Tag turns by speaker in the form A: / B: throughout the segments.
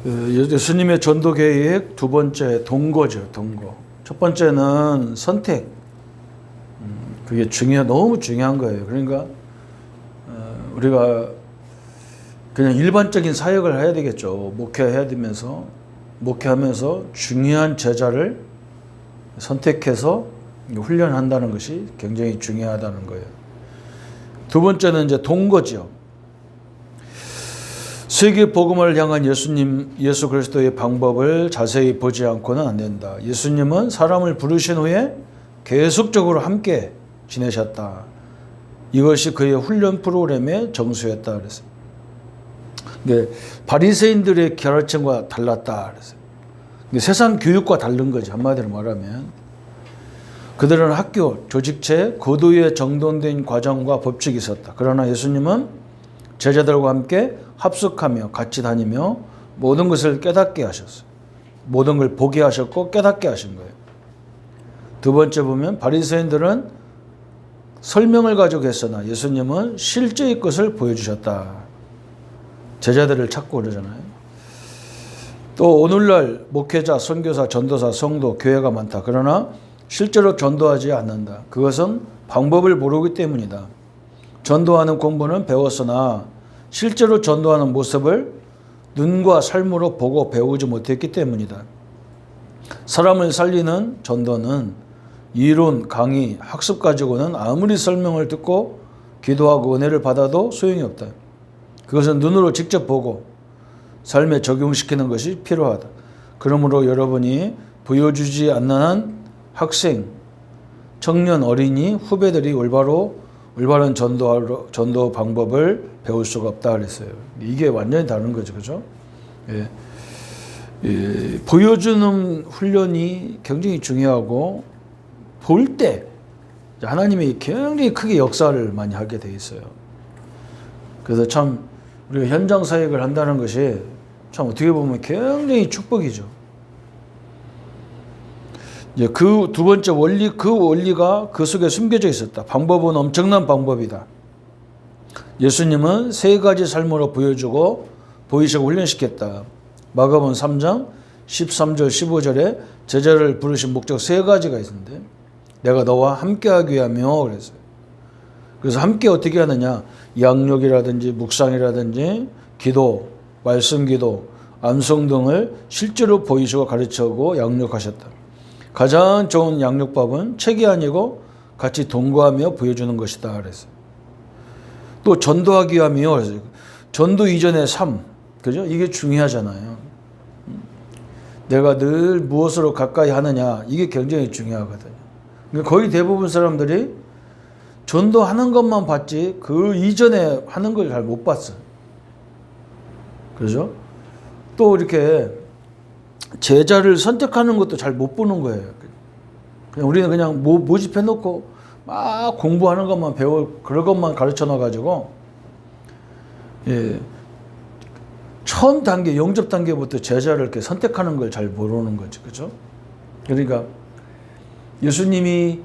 A: 예수님의 전도 계획 두 번째 동거죠. 동거. 첫 번째는 선택. 그게 너무 중요한 거예요. 그러니까 우리가 그냥 일반적인 사역을 해야 되겠죠. 목회해야 되면서 목회하면서 중요한 제자를 선택해서 훈련한다는 것이 굉장히 중요하다는 거예요. 두 번째는 이제 동거죠. 세계 복음을 향한 예수 그리스도의 방법을 자세히 보지 않고는 안 된다. 예수님은 사람을 부르신 후에 계속적으로 함께 지내셨다. 이것이 그의 훈련 프로그램의 정수였다 그랬어요. 바리새인들의 가르침과 달랐다 그랬어요. 세상 교육과 다른 거지. 한마디로 말하면 그들은 학교, 조직체, 고도의 정돈된 과정과 법칙이 있었다. 그러나 예수님은 제자들과 함께 합숙하며 같이 다니며 모든 것을 깨닫게 하셨어요. 모든 걸 보게 하셨고 깨닫게 하신 거예요. 두 번째 보면 바리새인들은 설명을 가지고 했으나 예수님은 실제의 것을 보여주셨다. 제자들을 찾고 그러잖아요. 또 오늘날 목회자, 선교사, 전도사, 성도, 교회가 많다. 그러나 실제로 전도하지 않는다. 그것은 방법을 모르기 때문이다. 전도하는 공부는 배웠으나 실제로 전도하는 모습을 눈과 삶으로 보고 배우지 못했기 때문이다. 사람을 살리는 전도는 이론, 강의, 학습 가지고는 아무리 설명을 듣고 기도하고 은혜를 받아도 소용이 없다. 그것은 눈으로 직접 보고 삶에 적용시키는 것이 필요하다. 그러므로 여러분이 보여주지 않는 한 학생, 청년, 어린이, 후배들이 올바른 전도 방법을 배울 수가 없다 그랬어요. 이게 완전히 다른 거죠. 그죠? 보여주는 훈련이 굉장히 중요하고 볼 때 하나님이 굉장히 크게 역사를 많이 하게 돼 있어요. 그래서 참 우리가 현장 사역을 한다는 것이 참 어떻게 보면 굉장히 축복이죠. 이제 그 두 번째 원리, 그 원리가 그 속에 숨겨져 있었다. 방법은 엄청난 방법이다. 예수님은 세 가지 삶으로 보이시고 훈련시켰다. 마가복음 3장 13절 15절에 제자를 부르신 목적 세 가지가 있는데 내가 너와 함께하기 위하며 그랬어요. 그래서 함께 어떻게 하느냐? 양육이라든지 묵상이라든지 기도, 말씀 기도, 암송 등을 실제로 보이시고 가르치고 양육하셨다. 가장 좋은 양육법은 책이 아니고 같이 동거하며 보여주는 것이다 그랬어요. 또 전도하기 위하며 그랬어요. 전도 이전의 삶, 그죠? 이게 중요하잖아요. 내가 늘 무엇으로 가까이 하느냐, 이게 굉장히 중요하거든요. 그러니까 거의 대부분 사람들이 전도하는 것만 봤지 그 이전에 하는 걸 잘 못 봤어요. 그죠? 또 이렇게 제자를 선택하는 것도 잘 못 보는 거예요. 그냥 우리는 그냥 모집해 놓고 막 공부하는 것만 그런 것만 가르쳐 놔가지고 처음 단계, 영접 단계부터 제자를 이렇게 선택하는 걸 잘 모르는 거죠. 그죠? 그러니까 예수님이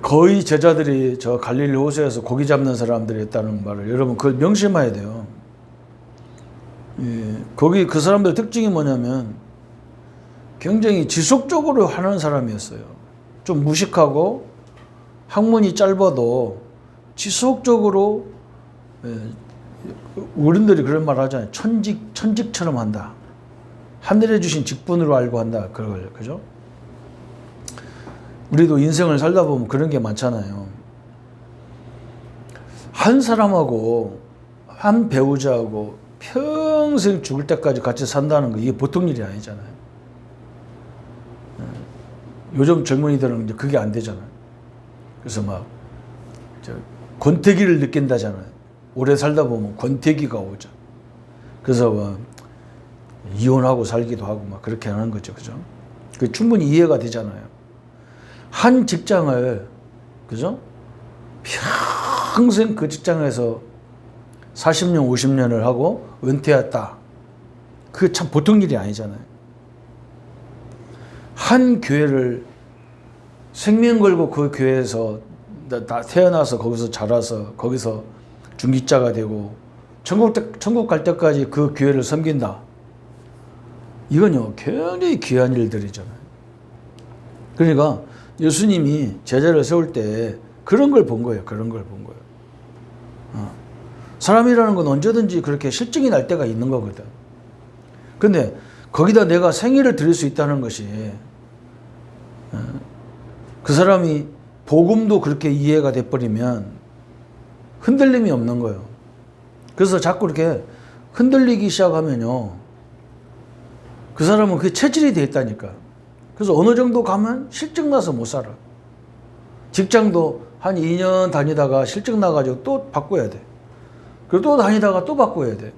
A: 거의 제자들이 저 갈릴리 호수에서 고기 잡는 사람들이었다는 말을 여러분 그걸 명심해야 돼요. 거기 그 사람들 특징이 뭐냐면 굉장히 지속적으로 하는 사람이었어요. 좀 무식하고 학문이 짧아도 지속적으로 어른들이 그런 말 하잖아요. 천직처럼 한다. 하늘에 주신 직분으로 알고 한다. 그걸 그죠? 우리도 인생을 살다 보면 그런 게 많잖아요. 한 사람하고 한 배우자하고 평생 죽을 때까지 같이 산다는 거 이게 보통 일이 아니잖아요. 요즘 젊은이들은 이제 그게 안 되잖아요. 그래서 막 권태기를 느낀다잖아요. 오래 살다 보면 권태기가 오죠. 그래서 막 이혼하고 살기도 하고 막 그렇게 하는 거죠. 그죠? 그 충분히 이해가 되잖아요. 한 직장을 그죠? 평생 그 직장에서 40년, 50년을 하고 은퇴했다. 그게 참 보통 일이 아니잖아요. 한 교회를 생명 걸고 그 교회에서 태어나서 거기서 자라서 거기서 중직자가 되고 천국 갈 때까지 그 교회를 섬긴다. 이건요, 굉장히 귀한 일들이잖아요. 그러니까 예수님이 제자를 세울 때 그런 걸 본 거예요. 그런 걸 본 거예요. 사람이라는 건 언제든지 그렇게 실증이 날 때가 있는 거거든. 근데 거기다 내가 생일을 드릴 수 있다는 것이 그 사람이 복음도 그렇게 이해가 돼버리면 흔들림이 없는 거예요. 그래서 자꾸 이렇게 흔들리기 시작하면요, 그 사람은 그게 체질이 돼 있다니까. 그래서 어느 정도 가면 실증 나서 못 살아. 직장도 한 2년 다니다가 실증 나가지고 또 바꿔야 돼. 그리고 또 다니다가 또 바꿔야 돼.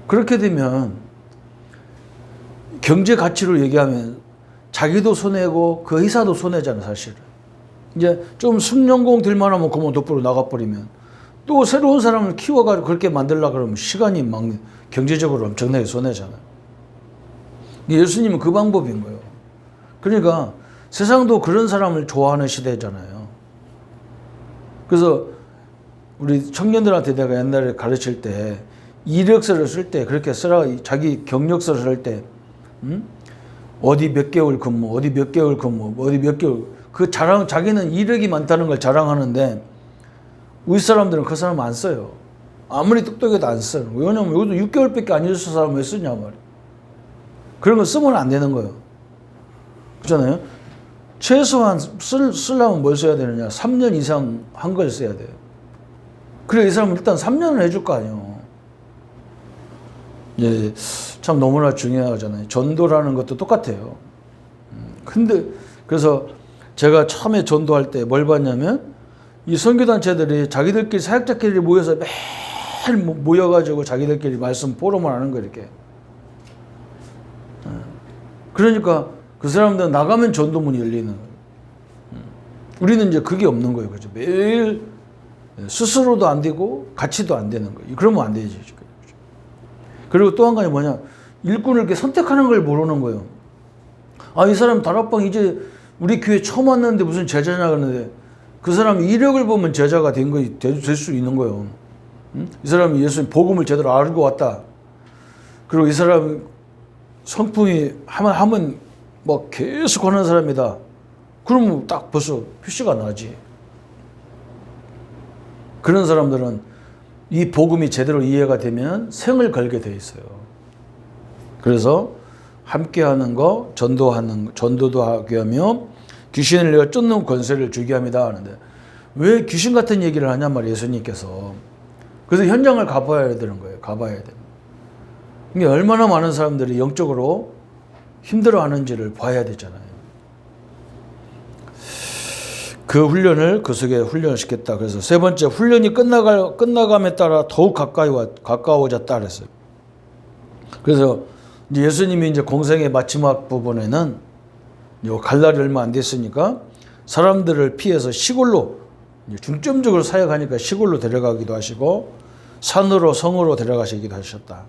A: 그렇게 되면 경제 가치로 얘기하면 자기도 손해고 그 회사도 손해잖아, 사실은. 이제 좀 숙련공 될 만하면 그만둬버리고 나가버리면 또 새로운 사람을 키워가지고 그렇게 만들려고 그러면 시간이 막 경제적으로 엄청나게 손해잖아. 예수님은 그 방법인 거예요. 그러니까 세상도 그런 사람을 좋아하는 시대잖아요. 그래서 우리 청년들한테 내가 옛날에 가르칠 때 이력서를 쓸 때 그렇게 쓰라, 자기 경력서를 쓸 때 어디 몇 개월 근무, 어디 몇 개월 근무, 어디 몇 개월, 그 자랑, 자기는 이력이 많다는 걸 자랑하는데 우리 사람들은 그 사람 안 써요. 아무리 똑똑해도 안 써요. 왜냐면 여기도 6개월밖에 안 있을 사람 왜 쓰냐 말이야. 그런 거 쓰면 안 되는 거예요. 그렇잖아요. 최소한 쓰려면 뭘 써야 되느냐. 3년 이상 한 걸 써야 돼요. 그래, 이 사람은 일단 3년을 해줄 거 아니에요. 예, 참 너무나 중요하잖아요. 전도라는 것도 똑같아요. 근데 그래서 제가 처음에 전도할 때 뭘 봤냐면 이 선교단체들이 자기들끼리 사역자끼리 모여서 매일 모여가지고 자기들끼리 말씀 포럼을 하는 거예요, 이렇게. 그러니까 그 사람들은 나가면 전도문이 열리는 거예요. 우리는 이제 그게 없는 거예요, 그죠? 매일 스스로도 안 되고 같이도 안 되는 거예요. 그러면 안 되지. 그리고 또 한 가지 뭐냐, 일꾼을 이렇게 선택하는 걸 모르는 거예요. 아, 이 사람 다락방 이제 우리 교회 처음 왔는데 무슨 제자냐 그러는데 그 사람이 이력을 보면 제자가 될 수 있는 거예요. 이 사람이 예수님 복음을 제대로 알고 왔다. 그리고 이 사람이 성품이 하면 뭐 계속 하는 사람이다. 그러면 딱 벌써 표시가 나지. 그런 사람들은 이 복음이 제대로 이해가 되면 생을 걸게 돼 있어요. 그래서 함께하는 거, 전도도 하게 하며 귀신을 내어 쫓는 권세를 주게 합니다 하는데 왜 귀신 같은 얘기를 하냔 말이에요, 예수님께서. 그래서 현장을 가봐야 되는 거예요. 가봐야 되는. 이게 얼마나 많은 사람들이 영적으로 힘들어하는지를 봐야 되잖아요. 그 훈련을 그 속에 훈련을 시켰다. 그래서 세 번째, 훈련이 끝나감에 따라 더욱 가까워졌다 그랬어요. 그래서 이제 예수님이 이제 공생의 마지막 부분에는 갈 날이 얼마 안 됐으니까 사람들을 피해서 시골로 중점적으로 사역하니까 시골로 데려가기도 하시고 산으로 성으로 데려가시기도 하셨다.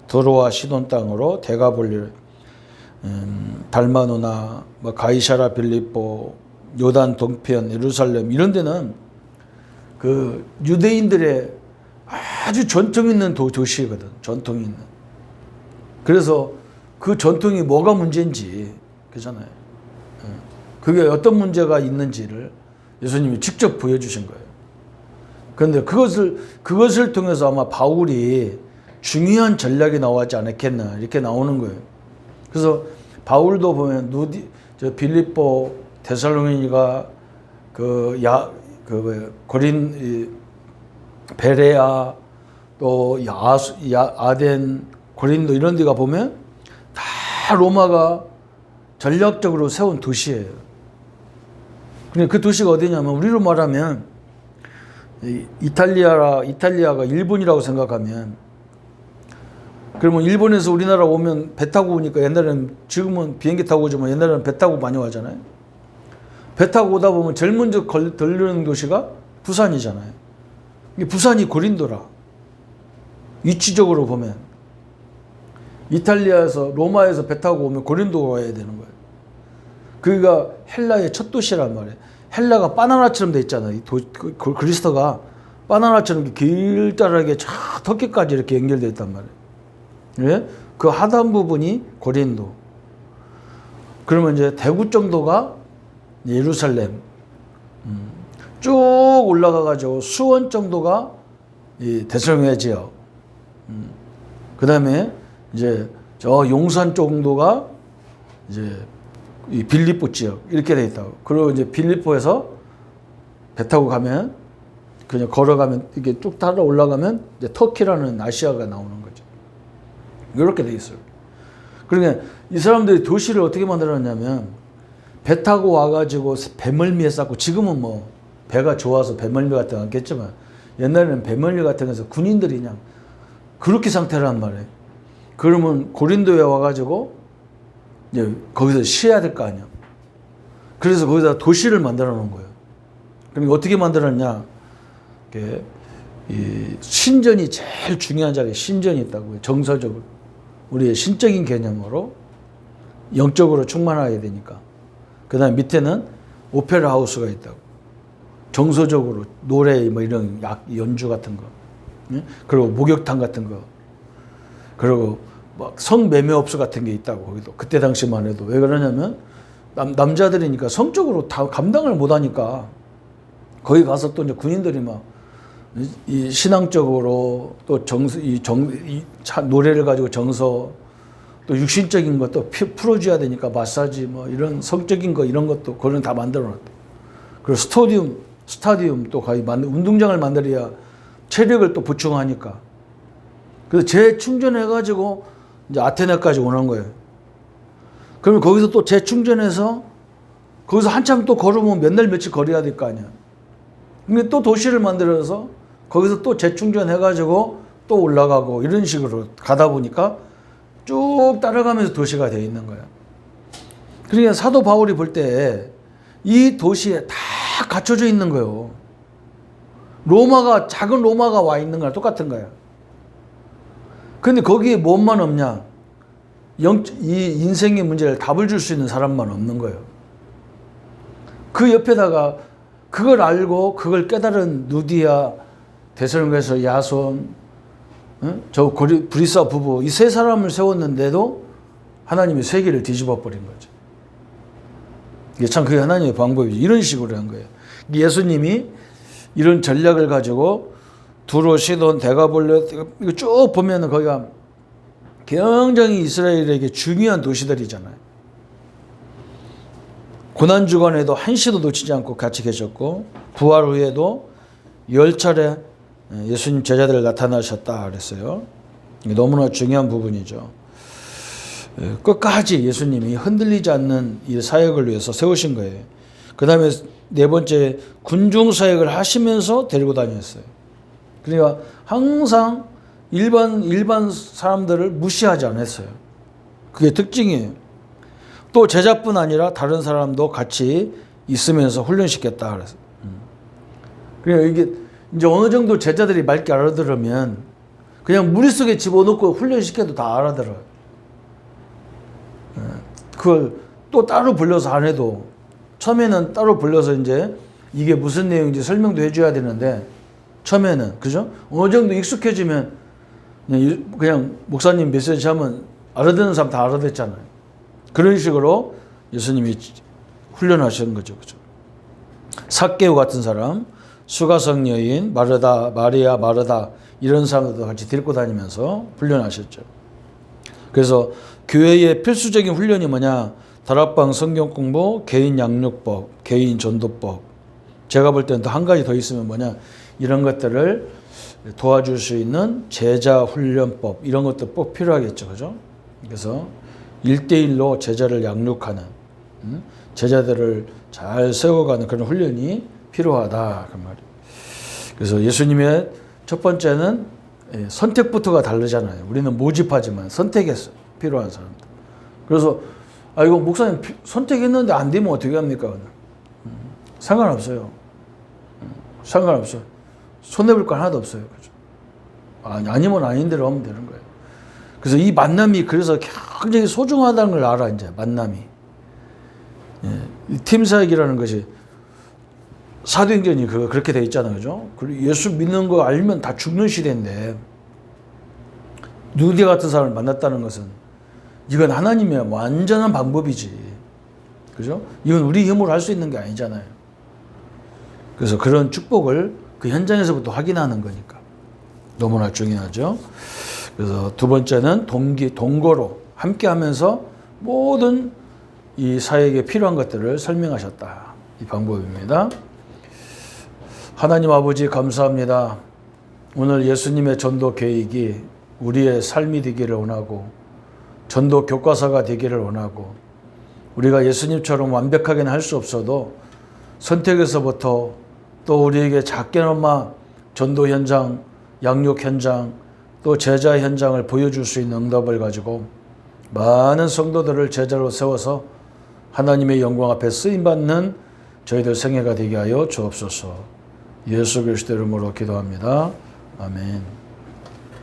A: 도로와 시돈 땅으로 데가볼리, 달마누나, 가이사라 빌립보, 요단 동편, 예루살렘 이런 데는 그 유대인들의 아주 전통 있는 도시거든. 전통 있는. 그래서 그 전통이 뭐가 문제인지, 그잖아요. 그게 어떤 문제가 있는지를 예수님이 직접 보여주신 거예요. 그런데 그것을 통해서 아마 바울이 중요한 전략이 나오지 않았겠나 이렇게 나오는 거예요. 그래서 바울도 보면 빌립보, 데살로니가, 고린, 베레아, 또 아덴, 고린도 이런 데가 보면 다 로마가 전략적으로 세운 도시예요. 근데 그 도시가 어디냐면 우리로 말하면 이탈리아가 일본이라고 생각하면, 그러면 일본에서 우리나라 오면 배 타고 오니까 옛날에는, 지금은 비행기 타고 오지만 옛날에는 배 타고 많이 와잖아요. 배 타고 오다 보면 제일 먼저 들르는 도시가 부산이잖아요. 부산이 고린도라. 위치적으로 보면 이탈리아에서 로마에서 배 타고 오면 고린도가 와야 되는 거예요. 그가 헬라의 첫 도시란 말이에요. 헬라가 바나나처럼 돼 있잖아요. 그리스도가 바나나처럼 길다랗게 저 터키까지 이렇게 연결되어 있단 말이에요. 예? 그 하단 부분이 고린도. 그러면 이제 대구 정도가 예루살렘. 쭉 올라가가지고 수원 정도가 이 데살로니가 지역. 그 다음에 이제 저 용산 정도가 이제 이 빌립보 지역 이렇게 돼 있다고. 그리고 이제 빌립보에서 배 타고 가면 그냥 걸어가면 이게 쭉 따라 올라가면 이제 터키라는 아시아가 나오는 거죠. 이렇게 돼 있어요. 그러니까 이 사람들이 도시를 어떻게 만들었냐면 배 타고 와가지고 배멀미에 쌓고, 지금은 뭐 배가 좋아서 배멀미 같은 거 없겠지만 옛날에는 배멀미 같은 거에서 군인들이 그냥 그렇게 상태란 말이에요. 그러면 고린도에 와가지고 이제 거기서 쉬어야 될 거 아니야. 그래서 거기다 도시를 만들어 놓은 거예요. 그러니까 어떻게 만들었냐? 이 신전이 제일 중요한 자리에 신전이 있다고요. 정서적으로. 우리의 신적인 개념으로 영적으로 충만하게 되니까. 그 다음에 밑에는 오페라 하우스가 있다고. 정서적으로 노래 뭐 이런 연주 같은 거. 그리고 목욕탕 같은 거. 그리고 막 성매매업소 같은 게 있다고. 거기도. 그때 당시만 해도. 왜 그러냐면 남자들이니까 성적으로 다 감당을 못 하니까 거기 가서 또 이제 군인들이 막 이 신앙적으로 또 노래를 가지고 정서, 또 육신적인 것도 풀어줘야 되니까 마사지 뭐 이런 성적인 거 이런 것도 그런 다 만들어 놨다. 그리고 스타디움 또 거의 운동장을 만들어야 체력을 또 보충하니까. 그래서 재충전해가지고 이제 아테네까지 오는 거예요. 그러면 거기서 또 재충전해서 거기서 한참 또 걸으면 몇 날 며칠 걸어야 될 거 아니야. 근데 또 도시를 만들어서 거기서 또 재충전해가지고 또 올라가고 이런 식으로 가다 보니까 쭉 따라가면서 도시가 되어 있는 거야. 그러니까 사도 바울이 볼 때 이 도시에 다 갖춰져 있는 거예요. 작은 로마가 와 있는 거랑 똑같은 거야. 근데 거기에 뭔만 없냐? 이 인생의 문제를 답을 줄 수 있는 사람만 없는 거예요. 그 옆에다가 그걸 알고 그걸 깨달은 누디아, 데살로니가에서 야손, 저 브리스와 부부, 이 세 사람을 세웠는데도 하나님이 세계를 뒤집어 버린 거죠. 이게 참 그게 하나님의 방법이죠. 이런 식으로 한 거예요. 예수님이 이런 전략을 가지고 두로, 시돈, 데가볼레 이거 쭉 보면은 거기가 굉장히 이스라엘에게 중요한 도시들이잖아요. 고난주간에도 한시도 놓치지 않고 같이 계셨고, 부활 후에도 10차례 예수님 제자들 나타나셨다 그랬어요. 이게 너무나 중요한 부분이죠. 끝까지 예수님이 흔들리지 않는 이 사역을 위해서 세우신 거예요. 그 다음에 네 번째, 군중 사역을 하시면서 데리고 다녔어요. 그러니까 항상 일반 사람들을 무시하지 않았어요. 그게 특징이에요. 또 제자뿐 아니라 다른 사람도 같이 있으면서 훈련시켰다 그래서. 그러니까 이게 이제 어느 정도 제자들이 맑게 알아들으면 그냥 무리 속에 집어넣고 훈련시켜도 다 알아들어요. 그걸 또 따로 불러서 안 해도, 처음에는 따로 불러서 이제 이게 무슨 내용인지 설명도 해줘야 되는데, 처음에는, 그죠? 어느 정도 익숙해지면 그냥 목사님 메시지 하면 알아듣는 사람 다 알아듣잖아요. 그런 식으로 예수님이 훈련하시는 거죠. 그죠? 삭개오 같은 사람, 수가성 여인, 마리아 마르다 이런 사람들도 같이 데리고 다니면서 훈련하셨죠. 그래서 교회의 필수적인 훈련이 뭐냐? 다락방 성경 공부, 개인 양육법, 개인 전도법. 제가 볼 때는 또 한 가지 더 있으면 뭐냐? 이런 것들을 도와줄 수 있는 제자 훈련법, 이런 것도 꼭 필요하겠죠. 그죠? 그래서 1대1로 제자를 양육하는, 제자들을 잘 세워가는 그런 훈련이 필요하다. 그 말이에요. 그래서 예수님의 첫 번째는 선택부터가 다르잖아요. 우리는 모집하지만 선택했어요. 필요한 사람들. 그래서 이거 목사님 선택했는데 안 되면 어떻게 합니까? 상관없어요. 상관없어요. 손해볼 거 하나도 없어요. 그죠? 아니면 아닌 대로 하면 되는 거예요. 그래서 이 만남이 그래서 굉장히 소중하다는 걸 알아, 이제 만남이. 이 팀 사역이라는 것이 사도행전이 그렇게 돼 있잖아요. 그죠? 그리고 예수 믿는 거 알면 다 죽는 시대인데, 누디 같은 사람을 만났다는 것은 이건 하나님의 완전한 방법이지. 그죠? 이건 우리 힘으로 할 수 있는 게 아니잖아요. 그래서 그런 축복을 그 현장에서부터 확인하는 거니까 너무나 중요하죠. 그래서 두 번째는 동거로 함께 하면서 모든 이 사역에 필요한 것들을 설명하셨다. 이 방법입니다. 하나님 아버지 감사합니다. 오늘 예수님의 전도 계획이 우리의 삶이 되기를 원하고 전도 교과서가 되기를 원하고 우리가 예수님처럼 완벽하게는 할 수 없어도 선택에서부터 또 우리에게 작게나마 전도 현장, 양육 현장, 또 제자 현장을 보여줄 수 있는 응답을 가지고 많은 성도들을 제자로 세워서 하나님의 영광 앞에 쓰임받는 저희들 생애가 되게 하여 주옵소서. 예수 그리스도 이름으로 기도합니다. 아멘.